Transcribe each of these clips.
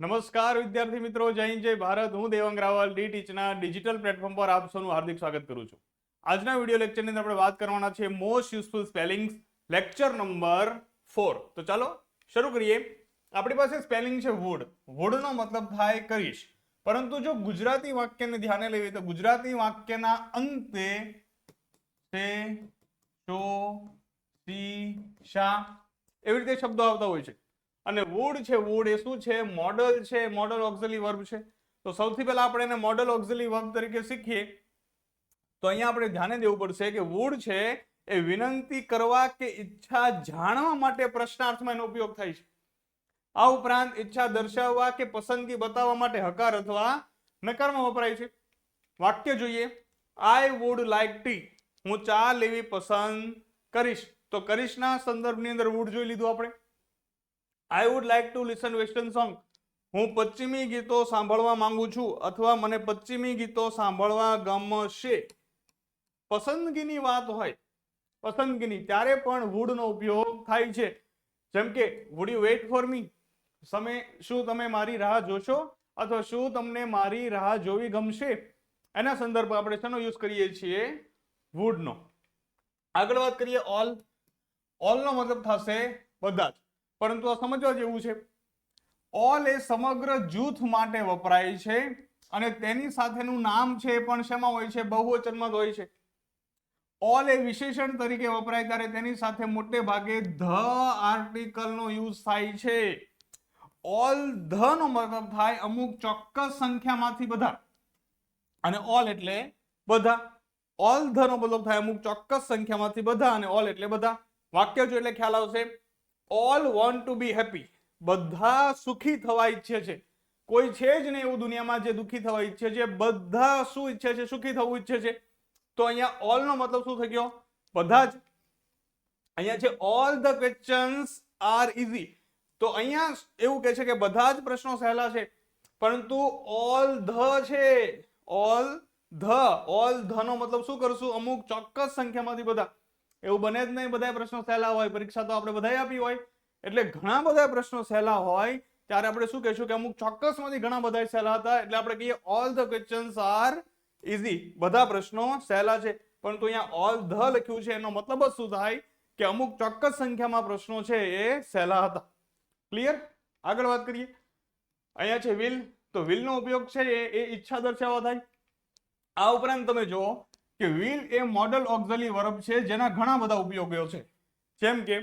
નમસ્કાર વિદ્યાર્થી મિત્રો, જય હિન્દ જય ભારત. હું દેવાંગ રાવલ ડી ટીચના ડિજિટલ પ્લેટફોર્મ પર આપ સૌનું હાર્દિક સ્વાગત કરું છું. આજના વિડીયો લેક્ચરની અંદર આપણે વાત કરવાના છે most useful spellings, lecture number 4. તો ચાલો શરૂ કરીએ. આપણી પાસે સ્પેલિંગ છે વુડ. વુડનો મતલબ થાય કરીશ, પરંતુ જો ગુજરાતી વાક્યને ધ્યાને લેવી તો ગુજરાતી વાક્યના અંતે સે, શો, સી, શા એવી રીતે શબ્દો આવતા હોય છે. અને વુડ છે, વુડ એ શું છે? મોડલ છે, મોડલ ઓક્ઝિલરી વર્બ છે. તો સૌથી પહેલા આપણે એને મોડલ ઓક્ઝિલરી વર્બ તરીકે શીખીએ તો અહીંયા આપણે ધ્યાને દેવું પડશે કે વુડ છે એ વિનંતી કરવા કે ઈચ્છા જાણવા માટે પ્રશ્નાર્થમાં એનો ઉપયોગ થાય છે. આ ઉપરાંત ઈચ્છા દર્શાવવા કે પસંદગી બતાવવા માટે હકાર અથવા નકારમાં વપરાય છે. વાક્ય જોઈએ. I would like T. હું ચા લેવી પસંદ કરીશ. તો કરીશના સંદર્ભની અંદર વુડ જોઈ લીધું આપણે. I would like to listen western song. હું પશ્ચિમી ગીતો સાંભળવા માંગુ છું અથવા મને પશ્ચિમી ગીતો સાંભળવા ગમશે. પસંદગીની વાત હોય, પસંદગીની, ત્યારે પણ would નો ઉપયોગ થાય છે. જેમ કે would you wait for me? શું તમે મારી રાહ જોશો અથવા શું તમને મારી રાહ જોવી ગમશે? એના સંદર્ભમાં આપણે શેનો યુઝ કરીએ છીએ? would નો. આગળ વાત કરીએ ઓલ. ઓલ નો મતલબ થશે બધા જ, પરંતુ આ સમજવા જેવું છે. ઓલ એ સમગ્ર જૂથ માટે વપરાય છે અને તેની સાથેનું નામ છે પણ શેમાં હોય છે? બહુવચનમાં હોય છે. ઓલ એ વિશેષણ તરીકે વપરાય ત્યારે તેની સાથે મોટે ભાગે ધ આર્ટિકલનો યુઝ થાય છે. ઓલ ધ નો મતલબ થાય અમુક ચોક્કસ સંખ્યામાંથી બધા, અને ઓલ એટલે બધા. ઓલ ધ નો મતલબ થાય અમુક ચોક્કસ સંખ્યામાંથી બધા, અને ઓલ એટલે બધા. વાક્ય જો એટલે ખ્યાલ આવશે. All want to B happy. બધા સુખી થવા ઈચ્છે છે. કોઈ છે જ નહીં એવું દુનિયામાં જે દુખી થવા ઈચ્છે છે. બધા શું ઈચ્છે છે? સુખી થવું ઈચ્છે છે. તો અહીંયા ઓલ નો મતલબ શું થઈ ગયો? બધા જ. અહીંયા છે all the questions are easy. તો અહીંયા એવું કહે છે કે બધા જ પ્રશ્નો સહેલા છે, પરંતુ ઓલ ધ છે. ઓલ ધ નો મતલબ શું કરશું? અમુક ચોક્કસ સંખ્યામાંથી બધા. એવું બને જ નહીં બધા પ્રશ્નો સહેલા હોય. પરીક્ષા તો આપણે બધાએ આપી હોય, એટલે ઘણા બધા પ્રશ્નો સહેલા હોય ત્યારે આપણે શું કહીશું કે અમુક ચોક્કસમાંથી ઘણા બધા સહેલા હતા, એટલે આપણે કહીએ all the questions are easy. બધા પ્રશ્નો સહેલા છે. પરંતુ અહીંયા ઓલ ધ લખ્યું છે એનો મતલબ જ શું થાય કે અમુક ચોક્કસ સંખ્યામાં પ્રશ્નો છે એ સહેલા હતા. ક્લિયર? આગળ વાત કરીએ. અહીંયા છે વિલ. તો વિલ નો ઉપયોગ છે એ ઈચ્છા દર્શાવવા થાય. આ ઉપરાંત તમે જુઓ કે will A model auxiliary verb છે જેના ઘણા બધા ઉપયોગો છે. જેમ કે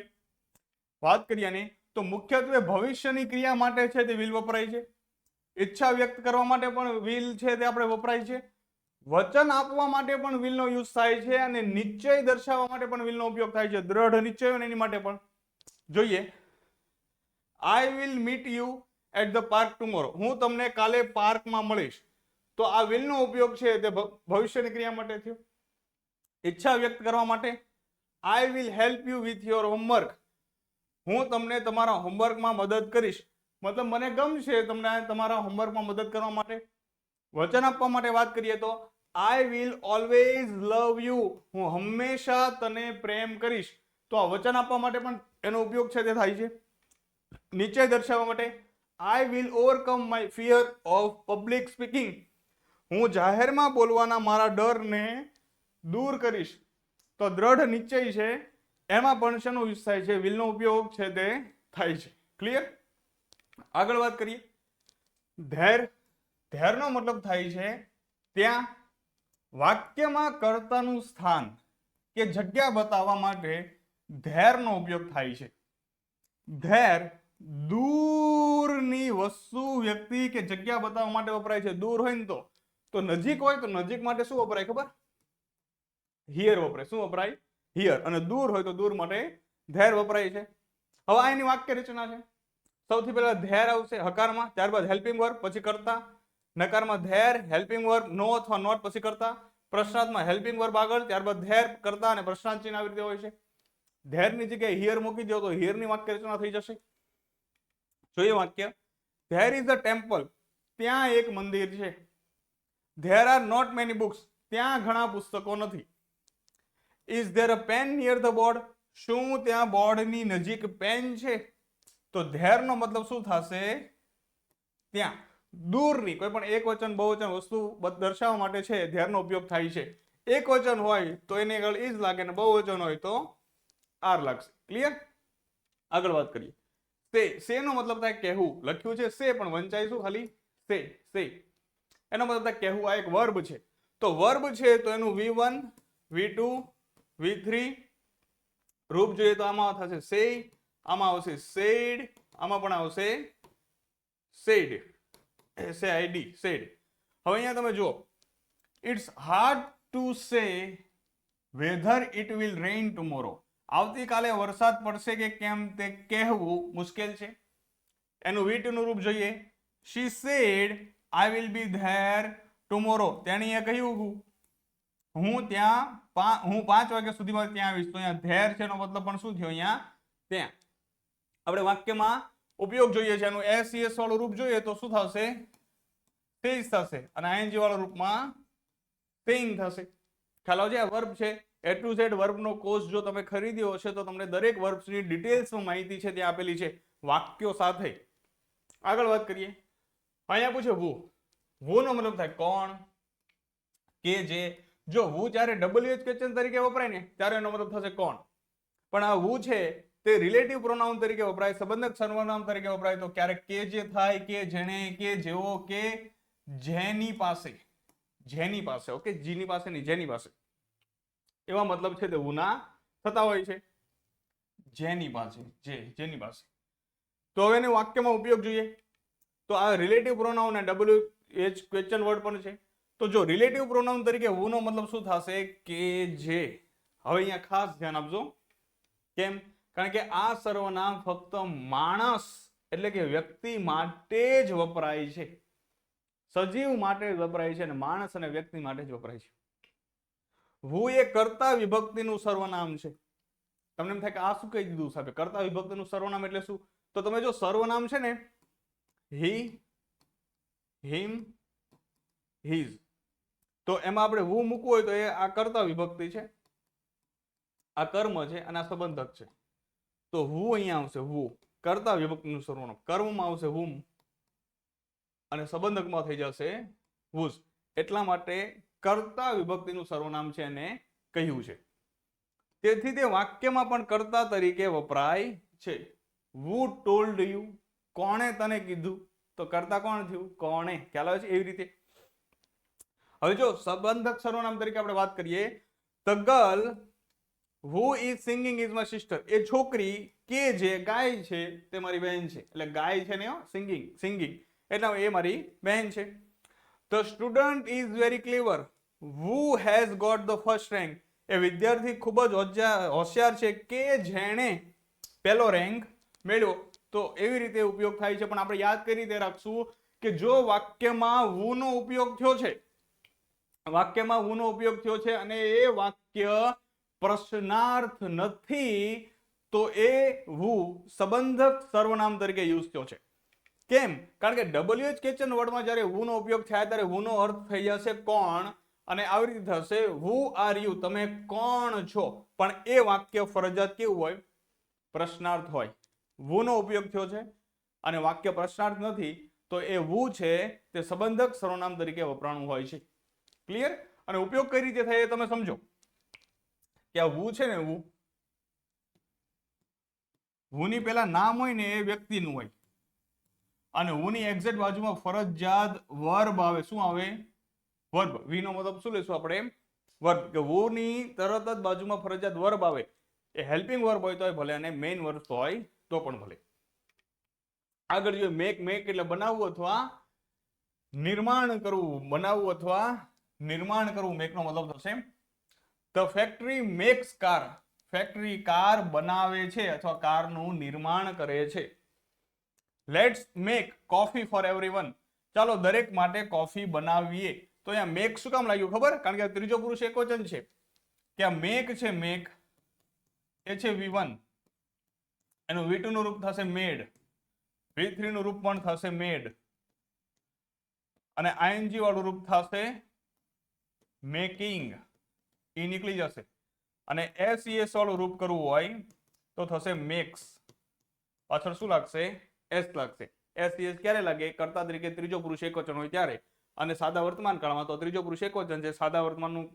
વાત કરીએ તો મુખ્યત્વે ભવિષ્યની ક્રિયા માટે છે તે વિલ વપરાય છે. ઈચ્છા વ્યક્ત કરવા માટે પણ વિલ છે તે આપણે વપરાય છે. વચન આપવા માટે પણ વિલ નો યુઝ થાય છે, અને નિશ્ચય દર્શાવવા માટે પણ વિલ નો ઉપયોગ થાય છે. દ્રઢ નિશ્ચય એની માટે પણ. જોઈએ. I will meet you at the park tomorrow. હું તમને કાલે પાર્કમાં મળીશ. તો આ વિલ નો ઉપયોગ છે તે ભવિષ્યની ક્રિયા માટે થયો. ઈચ્છા વ્યક્ત કરવા માટે I will help you with your homework. હું તમને તમારા હોમવર્કમાં મદદ કરીશ. મતલબ મને ગમશે તમને તમારા હોમવર્કમાં મદદ કરવા માટે. વચન આપવા માટે વાત કરીએ તો I will always love you. હું હંમેશા તને પ્રેમ કરીશ. તો આ વચન આપવા માટે પણ એનો ઉપયોગ છે તે થાય છે. નિશ્ચય દર્શાવવા માટે I will overcome my fear of public speaking. હું જાહેરમાં બોલવાના મારા ડરને દૂર કરીશ. તો દ્રઢ નિશ્ચય છે એમાં પણ શેનો યુઝ થાય છે? વિલ નો ઉપયોગ છે તે થાય છે. ક્લિયર? આગળ વાત કરીએ. ધેર. ધેરનો મતલબ થાય છે ત્યાં. વાક્યમાં કર્તાનું સ્થાન કે જગ્યા બતાવવા માટે ધેરનો ઉપયોગ થાય છે. ધેર દૂરની વસ્તુ, વ્યક્તિ કે જગ્યા બતાવવા માટે વપરાય છે. દૂર હોય ને તો નજીક હોય તો નજીક માટે શું વપરાય ખબર? હિયર વપરાય. શું વપરાય? હિયર. અને દૂર હોય તો દૂર માટે ધેર વપરાય છે. હવે આ એની વાક્ય રચના છે. સૌથી પહેલા ધેર આવશે હકારમાં, ત્યારબાદ હેલ્પિંગ વર્બ, પછી કરતા. નકારમાં ધેર, હેલ્પિંગ વર્બ, નો અથવા નોટ, પછી કરતા. પ્રશ્નાર્થમાં હેલ્પિંગ વર્બ આગળ, ત્યારબાદ ધેર, કરતા અને પ્રશ્નાર્થ ચિહ્ન આવી રીતે હોય છે. ધેરની જગ્યાએ હિયર મૂકી દો તો હિયરની વાક્ય રચના થઈ જશે. જોઈએ વાક્ય. There is a temple. ત્યાં એક મંદિર છે. There are not many books. ત્યાં ઘણા પુસ્તકો નથી. Is there a pen near the board. શું ત્યાં બોર્ડની નજીક પેન છે? તો ધેર નો મતલબ શું થશે? ત્યાં દૂરની કોઈ પણ એક વચન બહુવચન વસ્તુ દર્શાવવા માટે છે ધેરનો ઉપયોગ થાય છે. એક વચન હોય તો એની આગળ ઇઝ લાગે ને બહુવચન હોય તો આર લાગશે. ક્લિયર? આગળ વાત કરીએ. સે નો મતલબ થાય કહેવું. લખ્યું છે સે પણ વંચાય શું ખાલી સે. એનો મતલબ થાય કહેવું. આ એક વર્બ છે. તો વર્બ છે તો એનું V1 V2 V3 રૂપ જોઈએ તો આમાં થશે સે, આમાં આવશે સેડ, આમાં પણ આવશે સેડ. SAID sad. હવે અહીંયા તમે જુઓ, it's hard to say whether it will rain tomorrow. આવતીકાલે વરસાદ પડશે કે કેમ તે કહેવું મુશ્કેલ છે. એનું V2 નું રૂપ જોઈએ. She said I will be there tomorrow. તેણીએ કહ્યું હું 5 વાગ્યા સુધીમાં ત્યાં આવીશ. તો અહીંયા ધેર છે એનો મતલબ પણ શું થયો? અહીંયા ત્યાં. આપણે વાક્યમાં ઉપયોગ જોઈએ છે. એનું SES વાળું રૂપ જોઈએ તો શું થશે? સેઝ થશે. અને ING વાળા રૂપમાં સેઇંગ થશે. ખ્યાલ આવશે? આ વર્બ છે. A to Z વર્બનો કોર્સ જો તમે ખરીદ્યો હશે તો તમને દરેક વર્બ્સની ડિટેલ્સમાં માહિતી છે ત્યાં આપેલી છે વાક્યો સાથે. આગળ વાત કરીએ. અહીંયા પૂછે વુ નો મતલબ થાય કોણ, કે જે. જો વુ જ્યારે WH ક્વેશ્ચન તરીકે વપરાય ને ત્યારે એનો મતલબ થશે કોણ. પણ આ વુ છે તે રિલેટિવ પ્રોનાઉન તરીકે વપરાય, સંબંધક સર્વનામ તરીકે વપરાય તો ક્યારેક કે જે થાય, કે જેણે, કે જેવો, કે જેની પાસે. ઓકે, જીની પાસે નહીં, જેની પાસે. એવા મતલબ છે તે વુના થતા હોય છે. જેની પાસે. તો હવે એને વાક્યમાં ઉપયોગ જોઈએ. તો આ રિલેટિવ પ્રોનાઉન અને WH ક્વેશ્ચન વર્ડ પણ છે. તો જો રિલેટિવ પ્રોનાઉન તરીકે વુનો મતલબ શું થશે? કે જે. હવે અહીંયા ખાસ ધ્યાન આપજો. કેમ? કારણ કે આ સર્વનામ ફક્ત માણસ એટલે કે વ્યક્તિ માટે જ વપરાય છે. સજીવ માટે જ વપરાય છે અને માણસ અને વ્યક્તિ માટે જ વપરાય છે. વુ એ કર્તા વિભક્તિનું સર્વનામ છે. તમને એમ થાય કે આ શું કહી દીધું સાહેબ? કર્તા વિભક્તિનું સર્વનામ એટલે શું? તો તમે જો સર્વનામ છે ને હી, હિમ, હીઝ, તો એમાં આપણે વુ મૂકવું હોય તો એ આ કર્તા વિભક્તિ છે, આ કર્મ છે અને આ સંબંધક છે. તો વુ અહીંયા આવશે. વુ કર્તા વિભક્તિનું સર્વનામ. કર્મમાં આવશે હુમ અને સંબંધકમાં થઈ જશે વુઝ. એટલા માટે કર્તા વિભક્તિનું સર્વનામ છે એને કહ્યું છે. તેથી તે વાક્યમાં પણ કર્તા તરીકે વપરાય છે. વુ ટોલ્ડ યુ. કોણે તને કીધું? તો કર્તા કોણ થયું? કોણે. ખ્યાલ આવે છે? એવી રીતે. હવે જો સંબંધક સર્વનામ તરીકે આપણે વાત કરીએ, the girl who is singing is my sister. એ છોકરી કે જે ગાય છે તે મારી બહેન છે. એટલે ગાય છે ને સિંગિંગ એટલે એ મારી બહેન છે. The student is very clever. Who has got the first rank. એ વિદ્યાર્થી ખૂબ જ હોશિયાર છે કે જેણે પહેલો રેન્ક મેળવ્યો. તો એવી રીતે ઉપયોગ થાય છે. પણ આપણે યાદ કરી રીતે રાખશું કે જો વાક્યમાં વુનો ઉપયોગ થયો છે, અને એ વાક્ય પ્રશ્નાર્થ નથી તો એ વુ સંબંધક સર્વનામ તરીકે યુઝ થયો છે. કેમ? કારણ કે WH ક્વેશ્ચન વર્ડમાં જ્યારે વુનો ઉપયોગ થાય ત્યારે વુનો અર્થ થઈ જશે કોણ, અને આવી રીતે થશે હુ આર યુ. તમે કોણ છો? પણ એ વાક્ય ફરજિયાત કેવું હોય? પ્રશ્નાર્થ હોય. વુનો ઉપયોગ થયો છે અને વાક્ય પ્રશ્નાર્થ નથી તો એ વુ છે તે સંબંધક સર્વનામ તરીકે વપરાણું હોય છે. ક્લિયર? અને ઉપયોગ કઈ રીતે થાય એ તમે સમજો કે આ વુ છે ને, વુની પહેલા નામ હોય ને એ વ્યક્તિનું હોય અને વુની એક્ઝેક્ટ બાજુમાં ફરજિયાત વર્બ આવે. શું આવે? વર્બ. વી નો મતલબ શું લેશું આપણે? વર્બ. કે વુની તરત જ બાજુમાં ફરજિયાત વર્બ આવે. એ હેલ્પિંગ વર્બ હોય તોય ભલે અને મેઇન વર્બ હોય તો પણ ભલે. આગળ જોઈએ મેક. એટલે બનાવવું અથવા નિર્માણ કરવું. મેકનો મતલબ થશે the factory makes car. Factory car બનાવે છે અથવા કારનું નિર્માણ કરે છે. Let's make coffee for everyone. ચાલો દરેક માટે કોફી બનાવીએ. તો અહીંયા મેક શું કામ લાગ્યું ખબર? કારણ કે ત્રીજો પુરુષ એકવચન છે. કે આ મેક છે, મેક એ છે V1, એનું V2 નું રૂપ થશે મેડ, V3 નું રૂપ પણ થશે મેડ અને ING વાળું રૂપ થશે મેકિંગ. એ નીકળી જશે. અને SES વાળું રૂપ કરવું હોય તો થશે મેક્સ. પાછળ શું લાગશે? S લાગશે. એસ ક્યારે લાગે? કર્તા તરીકે ત્રીજો પુરુષ એકવચન હોય ત્યારે. અને સાદા વર્તમાન કાળમાં તો ત્રીજો પુરુષ એકવચન છે, સાદા વર્તમાનનું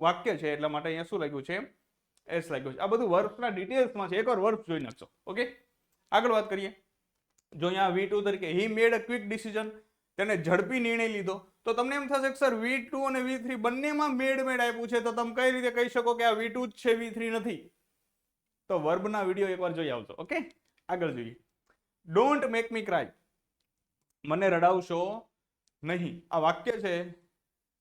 વાક્ય છે, એટલા માટે અહીંયા શું લાગ્યું છે? એસ લાગ્યું છે. આ બધું વર્બના ડિટેલ્સમાં છે, એકવાર વર્બ જોઈ નાખશો. ઓકે, આગળ વાત કરીએ. જો અહીંયા V2 તરીકે હી મેડ અ ક્વિક ડિસિઝન, તેને ઝડપી નિર્ણય લીધો, તો તમને એમ થશે કે સર V2 અને V3 બંનેમાં મેડ આપ્યું છે, તો તમે કઈ રીતે કહી શકો કે આ V2 જ છે, V3 નથી? તો વર્બના વિડીયો એકવાર જોઈ આવજો. ઓકે, આગળ જોઈએ. ડોન્ટ મેક મી ક્રાય, મને રડાવશો નહીં. આ વાક્ય છે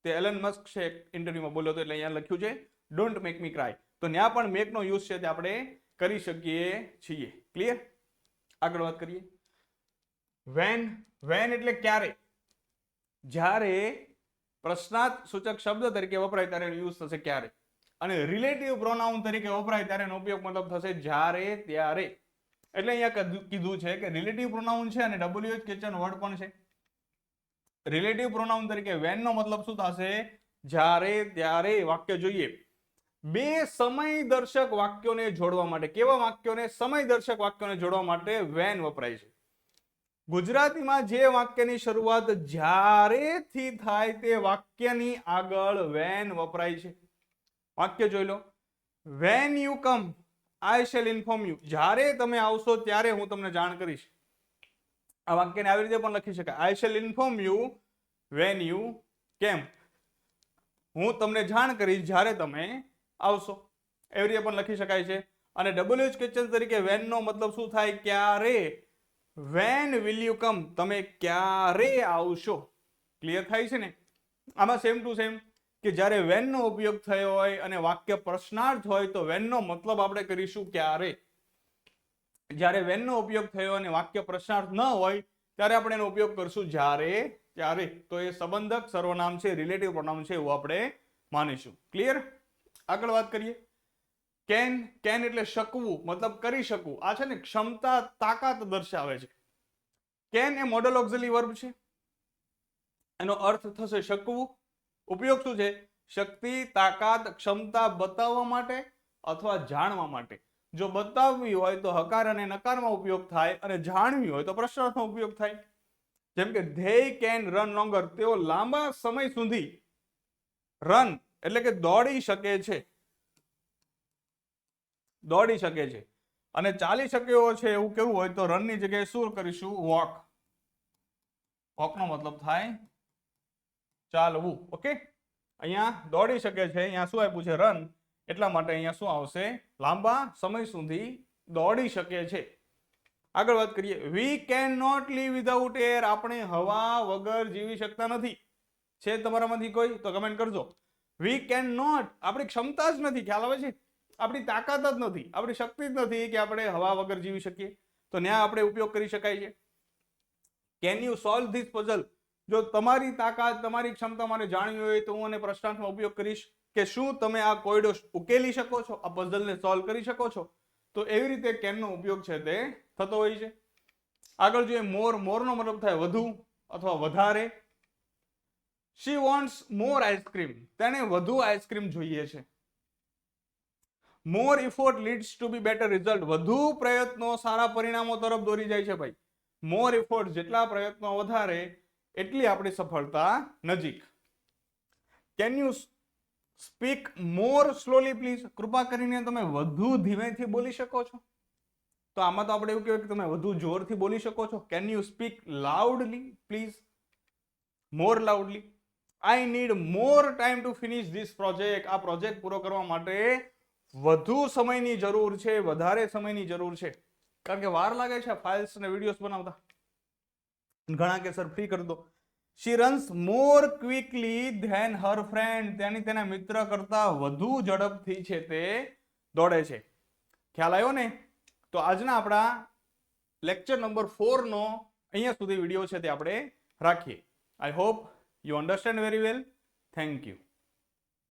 તે એલન મસ્ક છે ઇન્ટરવ્યુમાં બોલ્યો હતો, એટલે અહીંયા લખ્યું છે ડોન્ટ મેક મી ક્રાય. તો ત્યાં પણ મેકનો યુઝ છે તે આપણે કરી શકીએ છીએ. ક્લિયર? આગળ વાત કરીએ. વેન એટલે ક્યારે? જ્યારે પ્રશ્નાર્થ સૂચક શબ્દ તરીકે વપરાય ત્યારે યુઝ થશે ક્યારે. અને રિલેટિવ પ્રોનાઉન તરીકે વપરાય ત્યારે એનો ઉપયોગ મતલબ થશે જ્યારે, ત્યારે. એટલે અહીંયા કીધું છે કે રિલેટિવ પ્રોનાઉન છે અને WH ક્વેશ્ચન વર્ડ પણ છે. રિલેટિવ પ્રોનાઉન તરીકે વેન નો મતલબ શું થશે? જ્યારે, ત્યારે. વાક્ય જોઈએ. બે સમયદર્શક વાક્યોને જોડવા માટે, કેવા વાક્યોને? સમયદર્શક વાક્યોને જોડવા માટે વેન વપરાય છે. ગુજરાતીમાં જે વાક્યની શરૂઆત જ્યારેથી થાય તે વાક્યની આગળ વેન વપરાય છે. વાક્ય જોઈ લો. When you come I shall inform you, જ્યારે તમે આવશો ત્યારે હું તમને જાણ કરીશ. આ વાક્યને આવી રીતે પણ લખી શકાય, આઈ shall inform you when you કેમ, હું તમને જાણ કરીશ જ્યારે તમે આવશો. એવી રીતે પણ લખી શકાય છે. અને WH ક્વેશ્ચન તરીકે વેન નો મતલબ શું થાય? ક્યારે. વેન વિલ યુ કમ, તમે ક્યારે આવશો. ક્લિયર થાય છે ને? આમાં સેમ ટુ સેમ કે જ્યારે વેન નો ઉપયોગ થયો હોય અને વાક્ય પ્રશ્નાર્થ હોય તો વેન નો મતલબ આપણે કરીશું ક્યારે. જ્યારે વેન નો ઉપયોગ થયો અને વાક્ય પ્રશ્નાર્થ ન હોય ત્યારે આપણે એનો ઉપયોગ કરશું જ્યારે, ત્યારે. તો એ સંબંધક સર્વનામ છે, રિલેટિવ પ્રોનાઉન છે, એવું આપણે માનીશું. ક્લિયર? આગળ વાત કરીએ. કેન એટલે શકવું, મતલબ કરી શકવું. આ છે ને ક્ષમતા, તાકાત દર્શાવે છે. Can A model auxiliary verb છે, એનો અર્થ થશે શકવું. ઉપયોગ શું છે? શક્તિ, તાકાત, ક્ષમતા બતાવવા માટે અથવા જાણવા માટે. જો બતાવવી હોય તો હકાર અને નકારમાં ઉપયોગ થાય, અને જાણવી હોય તો પ્રશ્નાર્થમાં ઉપયોગ થાય. જેમ કે they can run longer, તેઓ લાંબા સમય સુધી રન એટલે કે દોડી શકે છે, દોડી શકે છે. અને ચાલી શક્યો છે એવું કેવું હોય તો રનની જગ્યાએ શું કરીશું? વોક. વોકનો મતલબ થાય ચાલવું. ઓકે, અહીંયા દોડી શકે છે, અહીંયા શું આપ્યું છે? રન. એટલા માટે અહીંયા શું આવશે? લાંબા સમય સુધી દોડી શકે છે. આગળ વાત કરીએ. We can not live without air, આપણે હવા વગર જીવી શકતા નથી. છે તમારામાંથી કોઈ? તો કમેન્ટ કરજો. વી કેન નોટ, આપણી ક્ષમતા જ નથી. ખ્યાલ આવે છે? આપણી તાકાત જ નથી, આપણી શક્તિ જ નથી કે આપણે હવા વગર જીવી શકીએ. તો ત્યાં આપણે ઉપયોગ કરી શકાય છે. Can you solve this puzzle, જો તમારી તાકાત, તમારી ક્ષમતા મારે જાણવી હોય તો હું આને પ્રશ્નાર્થમાં ઉપયોગ કરીશ કે શું તમે આ કોયડો ઉકેલી શકો છો, આ પઝલને સોલ્વ કરી શકો છો. તો એવી રીતે કેનનો ઉપયોગ છે તે થતો હોય છે. આગળ જોઈએ. મોરનો મતલબ થાય વધુ અથવા વધારે. શી વોન્ટ્સ મોર આઈસ્ક્રીમ, તેને વધુ આઈસ્ક્રીમ જોઈએ છે. More effort leads to be better result, વધુ પ્રયત્નો સારા પરિણામો તરફ દોરી જાય છે. ભાઈ મોર ઇફોર્ટ, જેટલા પ્રયત્નો વધારે એટલી આપણી સફળતા નજીક. Can you speak more slowly please, કૃપા કરીને તમે વધુ ધીમેથી બોલી શકો છો. તો આમાં તો આપણે એવું કહેવાય કે તમે વધુ જોરથી બોલી શકો છો. Can you speak loudly please, more loudly. I need more time to finish this project, આ પ્રોજેક્ટ પૂરો કરવા માટે વધુ સમયની જરૂર છે, વધારે સમયની જરૂર છે. કારણ કે વાર લાગે છે ફાઇલ્સ અને વિડીયોઝ બનાવતા. ઘણા કે સર ફ્રી કરી દો. શી રન્સ મોર ક્વિકલી ધેન હર ફ્રેન્ડ, તેના મિત્ર કરતા વધુ ઝડપથી છે તે દોડે છે. ખ્યાલ આવ્યો ને? તો આજના આપણા લેક્ચર નંબર 4 નો અહીંયા સુધી વિડીયો છે તે આપણે રાખીએ. I hope you understand very well. Thank you.